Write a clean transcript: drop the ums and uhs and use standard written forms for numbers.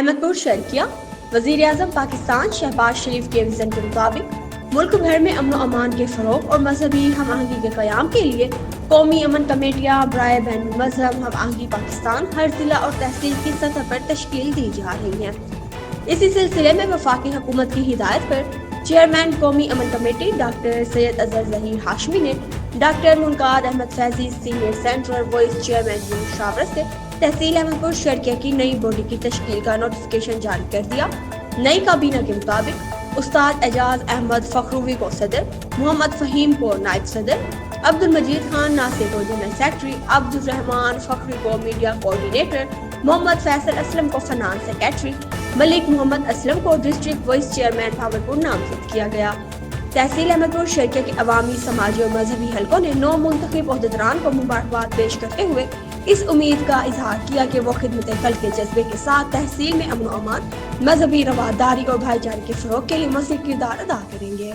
احمد پور شرکیہ وزیر اعظم پاکستان شہباز شریف کے وژن کے مطابق ملک بھر میں امن و امان کے فروغ اور مذہبی ہم آہنگی کے قیام کے لیے قومی امن کمیٹیاں برائے بین المذہب ہم آہنگی پاکستان ہر ضلع اور تحصیل کی سطح پر تشکیل دی جا رہی ہیں۔ اسی سلسلے میں وفاقی حکومت کی ہدایت پر چیئرمین قومی امن کمیٹی ڈاکٹر سید اظہر ظہیر ہاشمی نے doctor Munqad Ahmad Faizi senior central vice chairman کی مشاورت سے تحصیل احمد پور شرکیہ کی نئی باڈی کی تشکیل کا نوٹیفیکیشن جاری کر دیا۔ نئی کابینہ کے مطابق استاد اعجاز احمد فخروی کو صدر، محمد فہیم کو نائب صدر، عبد المجید خان ناصر کو جنرل سیکرٹری، عبد الرحمان فخری کو میڈیا کوآرڈینیٹر، محمد فیصل اسلم کو فنانس سیکرٹری، ملک محمد اسلم کو ڈسٹرکٹ وائس چیئرمین بھاولپور نامزد کیا گیا۔ تحصیل احمد پور شرکیہ کے عوامی، سماجی اور مذہبی حلقوں نے نو منتخب عہدیداران کو مبارکباد پیش کرتے ہوئے اس امید کا اظہار کیا کہ وہ خدمت خلق کے جذبے کے ساتھ تحصیل میں امن و امان، مذہبی رواداری اور بھائی چارے کے فروغ کے لیے مزید کردار ادا کریں گے۔